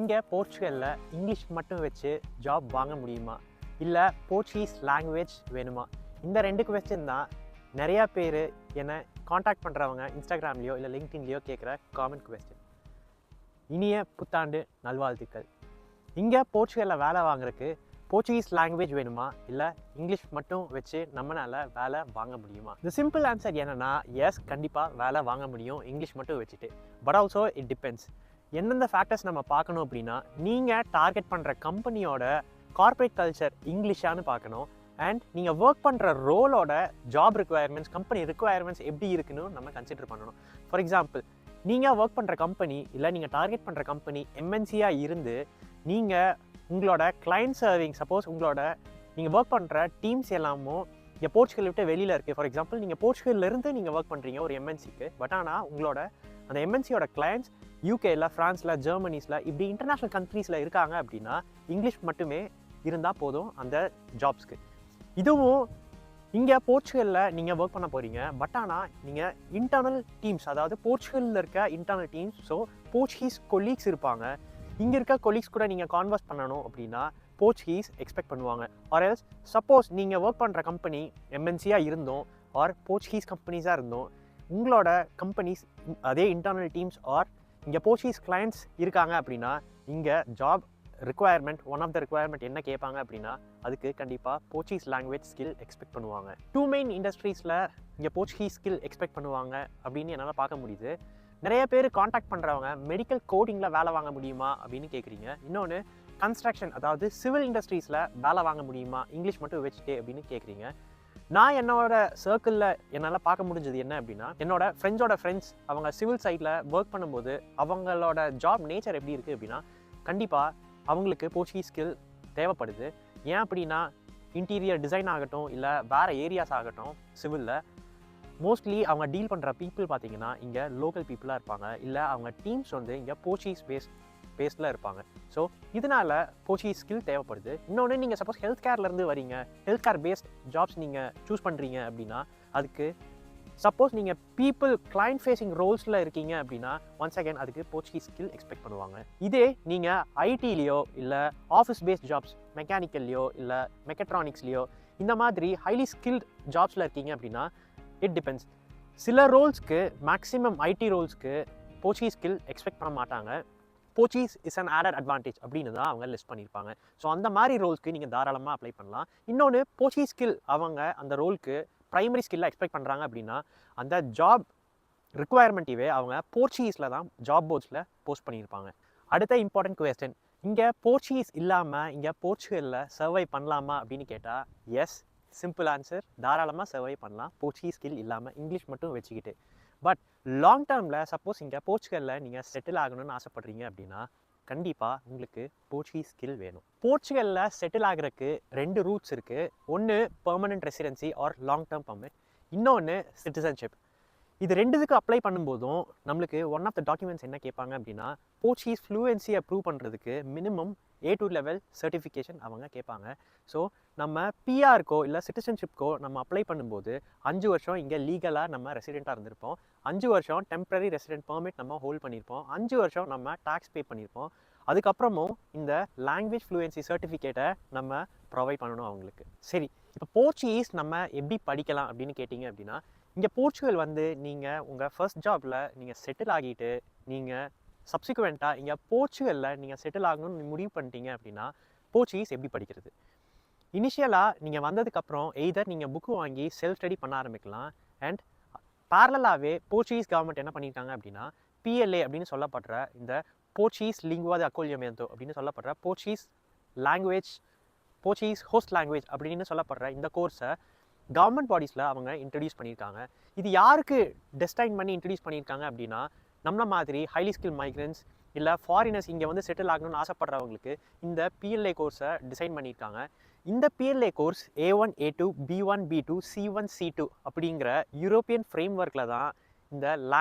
இங்கே போர்ச்சுகலில் இங்கிலீஷ் மட்டும் வச்சு ஜாப் வாங்க முடியுமா, இல்லை போர்ச்சுகீஸ் லாங்குவேஜ் வேணுமா? இந்த 2 கொஸ்டின் தான் நிறையா பேர் என்னை காண்டாக்ட் பண்ணுறவங்க இன்ஸ்டாகிராம்லேயோ இல்லை லிங்க்டின்லேயோ கேட்குற காமன் கொஸ்டின். இனிய புத்தாண்டு நல்வாழ்த்துக்கள். இங்கே போர்ச்சுகலில் வேலை வாங்குறதுக்கு போர்ச்சுகீஸ் லாங்குவேஜ் வேணுமா, இல்லை இங்கிலீஷ் மட்டும் வச்சு நம்மளால் வேலை வாங்க முடியுமா? இந்த சிம்பிள் ஆன்சர் என்னென்னா, எஸ், கண்டிப்பாக வேலை வாங்க முடியும் இங்கிலீஷ் மட்டும் வச்சுட்டு. But also it depends. எந்தெந்த ஃபேக்டர்ஸ் நம்ம பார்க்கணும் அப்படின்னா, நீங்கள் டார்கெட் பண்ணுற கம்பெனியோட கார்ப்பரேட் கல்ச்சர் இங்கிலீஷானு பார்க்கணும். அண்ட் நீங்கள் ஒர்க் பண்ணுற ரோலோட ஜாப் ரிக்குவயர்மெண்ட்ஸ், கம்பெனி ரிக்குவயர்மெண்ட்ஸ் எப்படி இருக்குன்னு நம்ம கன்சிடர் பண்ணணும். ஃபார் எக்ஸாம்பிள், நீங்கள் ஒர்க் பண்ணுற கம்பெனி இல்லை நீங்கள் டார்கெட் பண்ணுற கம்பெனி எம்என்சியாக இருந்து நீங்கள் உங்களோட கிளைண்ட் சர்விங், சப்போஸ் நீங்கள் ஒர்க் பண்ணுற டீம்ஸ் எல்லாமும் இங்கே போர்ச்சுகல் விட்டு வெளியில் இருக்குது. ஃபார் எக்ஸாம்பிள், நீங்கள் போர்ச்சுகல்லேருந்து நீங்கள் ஒர்க் பண்ணுறீங்க ஒரு எம்என்சிக்கு. பட் ஆனால் உங்களோட அந்த எம்என்சியோட கிளைண்ட்ஸ் யூகேயில், ஃப்ரான்ஸில், ஜெர்மனிஸில் இப்படி இன்டர்நேஷ்னல் கண்ட்ரீஸில் இருக்காங்க அப்படின்னா இங்கிலீஷ் மட்டுமே இருந்தால் போதும் அந்த ஜாப்ஸ்க்கு. இதுவும் இங்கே போர்ச்சுகலில் நீங்கள் ஒர்க் பண்ண போகிறீங்க. பட் ஆனால் நீங்கள் இன்டர்னல் டீம்ஸ், அதாவது போர்ச்சுகலில் இருக்க internal teams, so Portuguese colleagues இருப்பாங்க. இங்கே இருக்க கொலீக்ஸ் கூட நீங்கள் கான்வர்ஸ் பண்ணணும் அப்படின்னா போர்ச்சுகீஸ் எக்ஸ்பெக்ட் பண்ணுவாங்க. ஆர் எல்ஸ் சப்போஸ் நீங்கள் ஒர்க் பண்ணுற கம்பெனி எம்என்சியாக இருந்தோம் ஆர் போர்ச்சுகீஸ் கம்பெனிஸாக இருந்தோம், உங்களோட கம்பெனிஸ் அதே இன்டர்னல் டீம்ஸ் ஆர் இங்கே போர்ச்சுகீஸ் கிளைண்ட்ஸ் இருக்காங்க அப்படின்னா இங்கே job requirement, one of the requirement என்ன கேட்பாங்க அப்படின்னா அதுக்கு கண்டிப்பாக போர்ச்சுகீஸ் லாங்குவேஜ் ஸ்கில் எக்ஸ்பெக்ட் பண்ணுவாங்க. 2 மெயின் இண்டஸ்ட்ரீஸில் இங்கே போர்ச்சுகீஸ் ஸ்கில் எக்ஸ்பெக்ட் பண்ணுவாங்க அப்படின்னு என்னால் பார்க்க முடியுது. நிறைய பேர் காண்டாக்ட் பண்ணுறவங்க மெடிக்கல் கோடிங்கில் வேலை வாங்க முடியுமா அப்படின்னு கேட்குறீங்க. இன்னொன்று கன்ஸ்ட்ரக்ஷன், அதாவது சிவில் இண்டஸ்ட்ரீஸில் வேலை வாங்க முடியுமா இங்கிலீஷ் மட்டும் வச்சுட்டே அப்படின்னு கேட்குறீங்க. நான் என்னோட சர்க்கிளில் என்னால் பார்க்க முடிஞ்சது என்ன அப்படின்னா, என்னோட ஃப்ரெண்ட்ஸ் அவங்க சிவில் சைட்டில் ஒர்க் பண்ணும்போது அவங்களோட ஜாப் நேச்சர் எப்படி இருக்குது அப்படின்னா, கண்டிப்பாக அவங்களுக்கு போர்ச்சுகீஸ் ஸ்கில் தேவைப்படுது. ஏன் அப்படின்னா, இன்டீரியர் டிசைன் ஆகட்டும் இல்லை வேறு ஏரியாஸ் ஆகட்டும், சிவிலில் மோஸ்ட்லி அவங்க டீல் பண்ணுற பீப்புள் பார்த்தீங்கன்னா இங்கே லோக்கல் பீப்புளாக இருப்பாங்க, இல்லை அவங்க டீம்ஸ் வந்து இங்கே போர்ச்சுகீஸ் பேஸ்டில் இருப்பாங்க. ஸோ இதனால் போர்ச்சுகீஸ் ஸ்கில் தேவைப்படுது. இன்னொன்று, நீங்கள் சப்போஸ் ஹெல்த் கேர்லேருந்து வரீங்க, ஹெல்த் கேர் பேஸ்ட் ஜாப்ஸ் நீங்கள் சூஸ் பண்ணுறீங்க அப்படின்னா அதுக்கு சப்போஸ் நீங்கள் கிளைண்ட் ஃபேஸிங் ரோல்ஸில் இருக்கீங்க அப்படின்னா ஒன்ஸ் அகேன் அதுக்கு போர்ச்சுகீஸ் ஸ்கில் எக்ஸ்பெக்ட் பண்ணுவாங்க. இதே நீங்கள் ஐடிலேயோ இல்லை ஆஃபீஸ் பேஸ்ட் ஜாப்ஸ், மெக்கானிக்கல்லையோ இல்லை மெக்கட்ரானிக்ஸ்லையோ இந்த மாதிரி ஹைலி ஸ்கில்ட் ஜாப்ஸில் இருக்கீங்க அப்படின்னா இட் டிபெண்ட்ஸ். சில ரோல்ஸ்க்கு, மேக்ஸிமம் ஐடி ரோல்ஸ்க்கு போர்ச்சுகீஸ் ஸ்கில் எக்ஸ்பெக்ட் பண்ண மாட்டாங்க. Portuguese is an added advantage அப்படின்னு தான் அவங்க லிஸ்ட் பண்ணியிருப்பாங்க. ஸோ அந்த மாதிரி ரோல்ஸ்க்கு நீங்கள் தாராளமாக அப்ளை பண்ணலாம். இன்னொன்று, போர்ச்சுகீஸ் ஸ்கில் அவங்க அந்த ரோலுக்கு ப்ரைமரி ஸ்கில்லாக எக்ஸ்பெக்ட் பண்ணுறாங்க அப்படின்னா அந்த ஜாப் ரிக்குவயர்மெண்ட்டிவே அவங்க போர்ச்சுகீஸில் தான் ஜாப் போர்ட்ஸில் போஸ்ட் பண்ணியிருப்பாங்க. அடுத்த இம்பார்ட்டன்ட் குவெஸ்டன், இங்கே போர்ச்சுகீஸ் இல்லாமல் இங்கே போர்ச்சுகலில் சர்வை பண்ணலாமா அப்படின்னு கேட்டால் எஸ், சிம்பிள் ஆன்சர், தாராளமாக சர்வை பண்ணலாம் போர்ச்சுகீஸ் ஸ்கில் இல்லாமல் இங்கிலீஷ் மட்டும் வச்சுக்கிட்டு. பட் லாங் டேர்மில் சப்போஸ் இங்கே போர்ச்சுகலில் நீங்கள் செட்டில் ஆகணும்னு ஆசைப்பட்றீங்க அப்படின்னா கண்டிப்பாக உங்களுக்கு போர்ச்சுகீஸ் ஸ்கில் வேணும். போர்ச்சுகலில் செட்டில் ஆகிறதுக்கு 2 ரூட்ஸ் இருக்குது. ஒன்று permanent residency or long term permit, இன்னொன்று சிட்டிசன்ஷிப். இது 2த்துக்கு அப்ளை பண்ணும்போதும் நம்மளுக்கு ஒன் ஆஃப் த டாக்குமெண்ட்ஸ் என்ன கேட்பாங்க அப்படின்னா, போர்ச்சுகீஸ் ஃப்ளூயன்சியை ப்ரூவ் பண்ணுறதுக்கு மினிமம் A2 லெவல் சர்டிஃபிகேஷன் அவங்க கேட்பாங்க. ஸோ நம்ம பிஆர்க்கோ இல்லை சிட்டிசன்ஷிப்க்கோ நம்ம அப்ளை பண்ணும்போது 5 வருஷம் இங்கே லீகலாக நம்ம ரெசிடெண்ட்டாக இருந்திருப்போம், 5 வருஷம் டெம்பரரி ரெசிடென்ட் பெர்மிட் நம்ம ஹோல்ட் பண்ணியிருப்போம், 5 வருஷம் நம்ம டேக்ஸ் பே பண்ணியிருப்போம். அதுக்கப்புறமும் இந்த லாங்குவேஜ் ஃப்ளூயன்சி சர்டிஃபிகேட்டை நம்ம ப்ரொவைட் பண்ணணும் அவங்களுக்கு. சரி, இப்போ போர்ச்சுகீஸ் நம்ம எப்படி படிக்கலாம் அப்படின்னு கேட்டிங்க அப்படின்னா, இங்கே போர்ச்சுகல் வந்து நீங்கள் உங்கள் ஃபர்ஸ்ட் ஜாபில் நீங்கள் செட்டில் ஆகிட்டு நீங்கள் சப்சிக்வெண்ட்டாக இங்கே போர்ச்சுகலில் நீங்கள் செட்டில் ஆகணும்னு முடிவு பண்ணிட்டீங்க அப்படின்னா போர்ச்சுகீஸ் எப்படி படிக்கிறது? இனிஷியலாக நீங்கள் வந்ததுக்கப்புறம் எய்தர் நீங்கள் புக்கு வாங்கி செல்ஃப் ஸ்டடி பண்ண ஆரம்பிக்கலாம். அண்ட் பேரலாகவே போர்ச்சுகீஸ் கவர்மெண்ட் என்ன பண்ணியிருக்காங்க அப்படின்னா PLA அப்படின்னு சொல்லப்படுற இந்த போர்ச்சுகீஸ் லிங்குவா டி அக்கோல்ஹிமென்டோ அப்படின்னு சொல்லப்படுற போர்ச்சுகீஸ் ஹோஸ்ட் லாங்குவேஜ் அப்படின்னு சொல்லப்படுற இந்த கோர்ஸை கவர்மெண்ட் பாடிஸில் அவங்க இன்ட்ரடியூஸ் பண்ணியிருக்காங்க. இது யாருக்கு டெஸ்டைன் பண்ணி இன்ட்ரடியூஸ் பண்ணியிருக்காங்க அப்படின்னா, நம்மள மாதிரி ஹைலி ஸ்கில் மைக்ரன்ஸ் இல்லை ஃபாரினர்ஸ் இங்கே வந்து செட்டில் ஆகணும்னு ஆசைப்படுறவங்களுக்கு இந்த PLA கோர்ஸை டிசைன் பண்ணியிருக்காங்க. இந்த PLA course A1, A2, B1, B2, C1, C2 அப்படிங்கிற யூரோப்பியன் ஃப்ரேம் ஒர்க்கில் தான் இந்த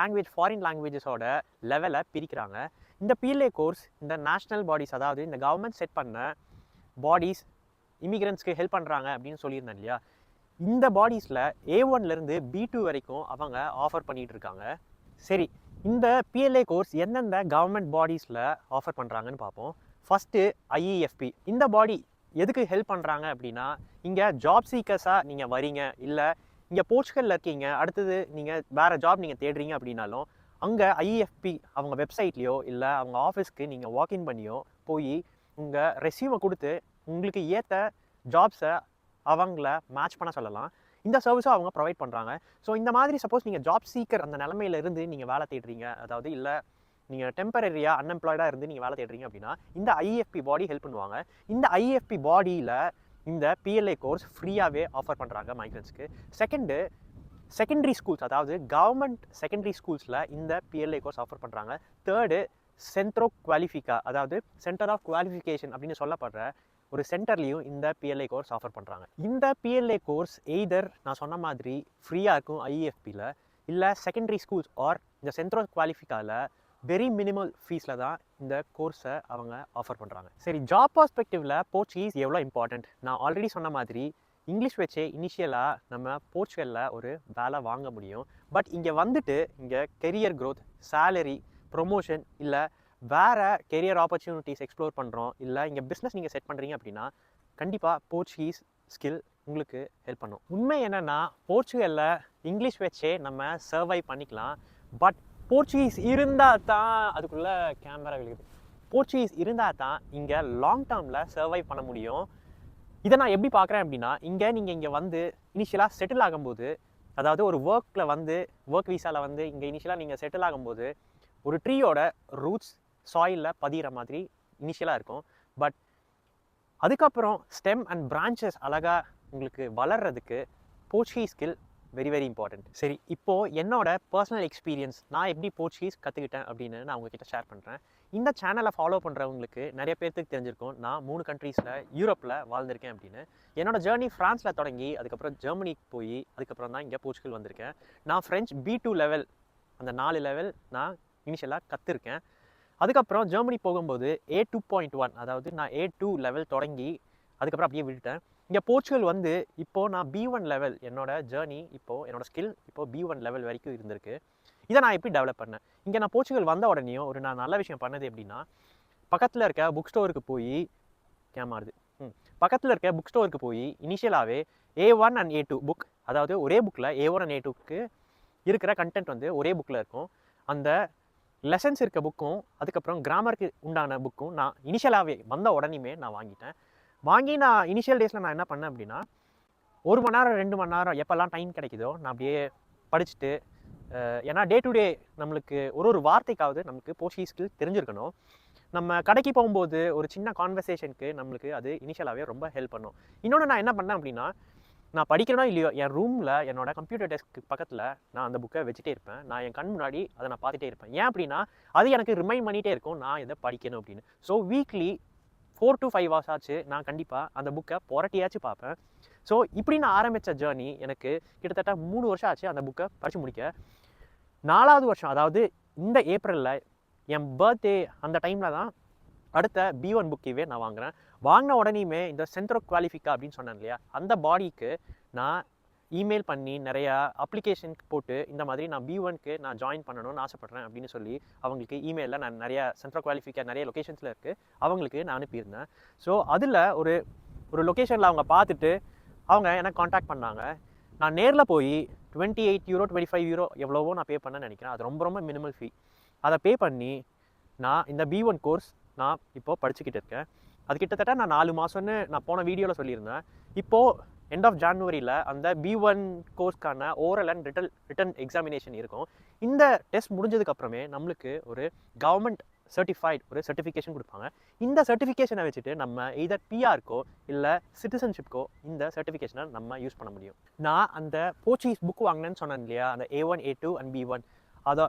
ஃபாரின் லாங்குவேஜஸோட லெவலை பிரிக்கிறாங்க. இந்த PLA கோர்ஸ் இந்த நேஷ்னல் பாடிஸ், அதாவது இந்த கவர்மெண்ட் செட் பண்ண பாடிஸ் இமிகிரண்ட்ஸ்க்கு ஹெல்ப் பண்ணுறாங்க அப்படின்னு சொல்லியிருந்தேன் இல்லையா, இந்த பாடிஸில் A1லேருந்து B2 வரைக்கும் அவங்க ஆஃபர் பண்ணிகிட்டு இருக்காங்க. சரி, இந்த பிஎல்ஏ கோர்ஸ் எந்தெந்த கவர்மெண்ட் பாடிஸில் ஆஃபர் பண்ணுறாங்கன்னு பார்ப்போம். ஃபஸ்ட்டு ஐஇஎஃப்பி. இந்த பாடி எதுக்கு ஹெல்ப் பண்ணுறாங்க அப்படின்னா, இங்கே ஜாப் சீக்கர்ஸாக நீங்கள் வரீங்க, இல்லை இங்கே போர்ச்சுகலில் இருக்கீங்க, அடுத்தது நீங்கள் வேறு ஜாப் நீங்கள் தேடுறீங்க அப்படின்னாலும் அங்கே ஐஇஎஃப்பி அவங்க வெப்சைட்லேயோ இல்லை அவங்க ஆஃபீஸ்க்கு நீங்கள் வாக்இன் பண்ணியோ போய் உங்கள் ரெஸ்யூமை கொடுத்து உங்களுக்கு ஏற்ற ஜாப்ஸை அவங்கள மேட்ச் பண்ண சொல்லலாம். இந்த சர்வீஸும் அவங்க ப்ரொவைட் பண்ணுறாங்க. ஸோ இந்த மாதிரி சப்போஸ் நீங்கள் ஜாப் சீக்கர் அந்த நிலமையிலேருந்து நீங்கள் வேலை தேடுறீங்க, அதாவது இல்லை நீங்கள் டெம்பரரியாக அன்எம்ப்ளாய்டாக இருந்து நீங்கள் வேலை தேடுறீங்க அப்படின்னா இந்த ஐஇஎஃப்பி பாடி ஹெல்ப் பண்ணுவாங்க. இந்த ஐஇஎஃப்பி பாடியில் இந்த பிஎல்ஏ கோர்ஸ் ஃப்ரீயாகவே ஆஃபர் பண்ணுறாங்க மைக்ரன்ஸ்க்கு. செகண்டரி ஸ்கூல்ஸ், அதாவது கவர்மெண்ட் செகண்டரி ஸ்கூல்ஸில் இந்த பிஎல்ஏ கோர்ஸ் ஆஃபர் பண்ணுறாங்க. தேர்டு சென்ட்ரோ குவாலிஃபிகா, அதாவது சென்டர் ஆஃப் குவாலிஃபிகேஷன் அப்படின்னு சொல்லப்படுற ஒரு சென்டர்லேயும் இந்த பிஎல்ஏ கோர்ஸ் ஆஃபர் பண்ணுறாங்க. இந்த பிஎல்ஏ கோர்ஸ் எய்தர் நான் சொன்ன மாதிரி ஃப்ரீயாக இருக்கும் ஐஇஎஃப்பியில், இல்லை செகண்டரி ஸ்கூல்ஸ் ஆர் இந்த சென்ட்ரோ குவாலிஃபிகாவில் வெரி மினிமல் ஃபீஸில் தான் இந்த கோர்ஸை அவங்க ஆஃபர் பண்ணுறாங்க. சரி, ஜாப் பர்ஸ்பெக்டிவில் போர்ச்சுகீஸ் எவ்வளோ இம்பார்ட்டண்ட்? நான் ஆல்ரெடி சொன்ன மாதிரி இங்கிலீஷ் வச்சே இனிஷியலாக நம்ம போர்ச்சுகலில் ஒரு வேலை வாங்க முடியும். பட் இங்கே வந்துட்டு இங்கே கெரியர் க்ரோத், சேலரி, ப்ரொமோஷன், இல்லை வேறு கெரியர் ஆப்பர்ச்சுனிட்டிஸ் எக்ஸ்ப்ளோர் பண்ணுறோம், இல்லை இங்கே பிஸ்னஸ் நீங்கள் செட் பண்ணுறீங்க அப்படின்னா கண்டிப்பாக போர்ச்சுகீஸ் ஸ்கில் உங்களுக்கு ஹெல்ப் பண்ணும். உண்மை என்னென்னா போர்ச்சுகலில் இங்கிலீஷ் வச்சே நம்ம சர்வை பண்ணிக்கலாம். பட் போர்ச்சுகீஸ் இருந்தால் தான் அதுக்குள்ளே கேமரா விழுகுது. போர்ச்சுகீஸ் இருந்தால் தான் இங்கே லாங் டேர்மில் சர்வை பண்ண முடியும். இதை நான் எப்படி பார்க்குறேன் அப்படின்னா, நீங்கள் இங்கே வந்து இனிஷியலாக செட்டில் ஆகும்போது, அதாவது ஒரு ஒர்க் வீசாவில் வந்து இங்கே இனிஷியலாக நீங்கள் செட்டில் ஆகும்போது ஒரு ட்ரீயோட ரூட்ஸ் சாயிலில் பதிகிற மாதிரி இனிஷியலாக இருக்கும். பட் அதுக்கப்புறம் ஸ்டெம் அண்ட் பிரான்ச்சஸ் அழகாக உங்களுக்கு வளர்கிறதுக்கு Portuguese skill very very important. சரி, இப்போது என்னோட பர்சனல் எக்ஸ்பீரியன்ஸ், நான் எப்படி போர்ச்சுகீஸ் கற்றுக்கிட்டேன் அப்படின்னு நான் உங்ககிட்ட ஷேர் பண்ணுறேன். இந்த சேனலை ஃபாலோ பண்ணுறவங்களுக்கு நிறைய பேர்த்துக்கு தெரிஞ்சிருக்கும், நான் 3 கண்ட்ரீஸில் யூரோப்பில் வாழ்ந்திருக்கேன் அப்படின்னு. என்னோட ஜேர்னி ஃப்ரான்ஸில் தொடங்கி அதுக்கப்புறம் ஜெர்மனிக்கு போய் அதுக்கப்புறம் தான் இங்கே போர்ச்சுகல் வந்திருக்கேன். நான் ஃப்ரெஞ்ச் B2 லெவல், அந்த 4 லெவல் நான் இனிஷியலாக கற்றுருக்கேன். அதுக்கப்புறம் ஜெர்மனி போகும்போது A2.1, அதாவது நான் A2 லெவல் தொடங்கி அதுக்கப்புறம் அப்படியே விட்டுட்டேன். இங்கே போர்ச்சுகல் வந்து இப்போது நான் B1 லெவல், என்னோட ஜேர்னி இப்போது என்னோடய ஸ்கில் இப்போது B1 லெவல் வரைக்கும் இருந்திருக்கு. இதை நான் எப்படி டெவலப் பண்ணேன்? இங்கே நான் போர்ச்சுகல் வந்த உடனேயும் நான் நல்ல விஷயம் பண்ணது எப்படின்னா, பக்கத்தில் இருக்க புக் ஸ்டோருக்கு போய் பக்கத்தில் இருக்க புக் ஸ்டோருக்கு போய் இனிஷியலாகவே A1 அண்ட் A2 புக், அதாவது ஒரே புக்கில் A1 அண்ட் A2க்கு இருக்கிற கண்டென்ட் வந்து ஒரே புக்கில் இருக்கும். அந்த லெசன்ஸ் இருக்க புக்கும் அதுக்கப்புறம் கிராமருக்கு உண்டான புக்கும் நான் இனிஷியலாகவே வந்த உடனேயுமே நான் வாங்கி நான் இனிஷியல் டேஸில் நான் என்ன பண்ணேன் அப்படின்னா, 1 மணி நேரம் 2 மணி நேரம் எப்போல்லாம் டைம் கிடைக்குதோ நான் அப்படியே படிச்சுட்டு, ஏன்னா டே டு டே நம்மளுக்கு ஒரு வார்த்தைக்காவது நமக்கு போர்ச்சுகீஸ் ஸ்கில் தெரிஞ்சிருக்கணும். நம்ம கடைக்கு போகும்போது ஒரு சின்ன கான்வர்சேஷனுக்கு நம்மளுக்கு அது இனிஷியலாகவே ரொம்ப ஹெல்ப் பண்ணும். இன்னொன்று நான் என்ன பண்ணேன் அப்படின்னா, நான் படிக்கிறனோ இல்லையோ என் ரூமில் என்னோட கம்ப்யூட்டர் டெஸ்க்கு பக்கத்தில் நான் அந்த புக்கை வச்சுட்டே இருப்பேன். நான் என் கண் முன்னாடி அதை நான் பார்த்துட்டே இருப்பேன். ஏன் அப்படின்னா அது எனக்கு ரிமைண்ட் பண்ணிகிட்டே இருக்கும் நான் இதை படிக்கணும் அப்படின்னு. ஸோ வீக்லி 4 to 5 hours ஆச்சு நான் கண்டிப்பாக அந்த புக்கை புரட்டியாச்சும் பார்ப்பேன். ஸோ இப்படி நான் ஆரம்பித்த ஜேர்னி எனக்கு கிட்டத்தட்ட 3 வருஷம் ஆச்சு அந்த புக்கை படித்து முடிக்க. 4வது வருஷம், அதாவது இந்த ஏப்ரலில் என் பர்த்டே அந்த டைமில் தான் அடுத்த B1 புக்கையே நான் வாங்கின உடனேயுமே இந்த சென்ட்ரோ குவாலிஃபிகா அப்படின்னு சொன்னேன் இல்லையா, அந்த பாடிக்கு நான் இமெயில் பண்ணி நிறையா அப்ளிகேஷன் போட்டு இந்த மாதிரி நான் B1க்கு நான் ஜாயின் பண்ணணும்னு ஆசைப்பட்றேன் அப்படின்னு சொல்லி அவங்களுக்கு இமெயிலில் நான் நிறையா சென்ட்ரோ குவாலிஃபிகா நிறைய லொக்கேஷன்ஸில் இருக்குது அவங்களுக்கு நான் அனுப்பியிருந்தேன். ஸோ அதில் ஒரு லொக்கேஷனில் அவங்க பார்த்துட்டு அவங்க எனக்கு காண்டாக்ட் பண்ணாங்க. நான் நேரில் போய் €28 €25 எவ்வளவோ நான் பே பண்ணேன்னு நினைக்கிறேன். அது ரொம்ப ரொம்ப மினிமல் ஃபீ. அதை பே பண்ணி நான் இந்த B1 கோர்ஸ் நான் இப்போது படிச்சுக்கிட்டு இருக்கேன். அது கிட்டத்தட்ட நான் 4 மாதம்னு நான் போன வீடியோவில் சொல்லியிருந்தேன். இப்போது எண்ட் ஆஃப் ஜான்வரியில் அந்த B1 கோர்ஸ்க்கான ஓரல் அண்ட் ரிட்டன் எக்ஸாமினேஷன் இருக்கும். இந்த டெஸ்ட் முடிஞ்சதுக்கப்புறமே நம்மளுக்கு ஒரு கவர்மெண்ட் ஒரு சர்டிஃபிகேஷன் கொடுப்பாங்க. இந்த சர்டிஃபிகேஷனை வச்சுட்டு நம்ம எய்தர் பிஆர்க்கோ இல்லை சிட்டிசன்ஷிப்க்கோ இந்த சர்டிஃபிகேஷனை நம்ம யூஸ் பண்ண முடியும். நான் அந்த போர்ச்சுகீஸ் புக் வாங்கினேன்னு சொன்னேன் இல்லையா, அந்த A1, A2 அண்ட் B1,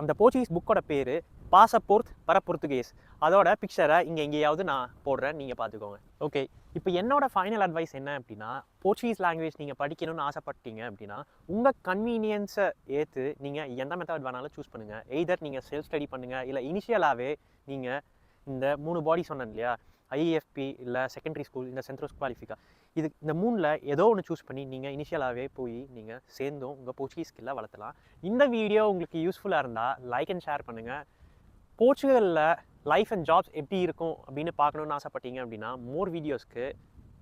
அந்த போர்ச்சுகீஸ் புக்கோட பேர் பாசப்போர்ட் பர போர்த்துகேஸ். அதோட பிக்சரை இங்கே எங்கேயாவது நான் போடுறேன், நீங்கள் பார்த்துக்கோங்க. ஓகே, இப்போ என்னோட ஃபைனல் அட்வைஸ் என்ன அப்படின்னா, போர்ச்சுகீஸ் லாங்குவேஜ் நீங்கள் படிக்கணும்னு ஆசைப்பட்டீங்க அப்படின்னா உங்கள் கன்வீனியன்ஸை ஏற்று நீங்கள் எந்த மெத்தட் வேணாலும் சூஸ் பண்ணுங்கள். எய்தர் நீங்கள் செல்ஃப் ஸ்டடி பண்ணுங்கள், இல்லை இனிஷியலாகவே நீங்கள் இந்த 3 பாடி சொன்னேன் இல்லையா, ஐஎஃப்பி இல்லை செகண்டரி ஸ்கூல் இந்த சென்ட்ரோஸ் குவாலிஃபிகா இந்த 3ல் ஏதோ ஒன்று சூஸ் பண்ணி நீங்கள் இனிஷியலாகவே போய் நீங்கள் சேர்ந்தும் உங்கள் போர்ச்சுகீஸ் ஸ்கில்லை வளர்த்தலாம். இந்த வீடியோ உங்களுக்கு யூஸ்ஃபுல்லாக இருந்தால் லைக் அண்ட் ஷேர் பண்ணுங்கள். போர்ச்சுகலில் லைஃப் அண்ட் ஜாப்ஸ் எப்படி இருக்கும் அப்படின்னு பார்க்கணுன்னு ஆசைப்பட்டீங்க அப்படின்னா மோர் வீடியோஸ்க்கு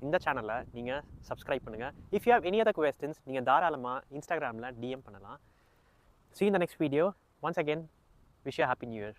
இந்த சேனலை நீங்கள் சப்ஸ்கிரைப் பண்ணுங்கள். If you have any other questions நீங்கள் தாராளமாக இன்ஸ்டாகிராமில் DM பண்ணலாம். See you in the next video. Once again, wish you a happy new year.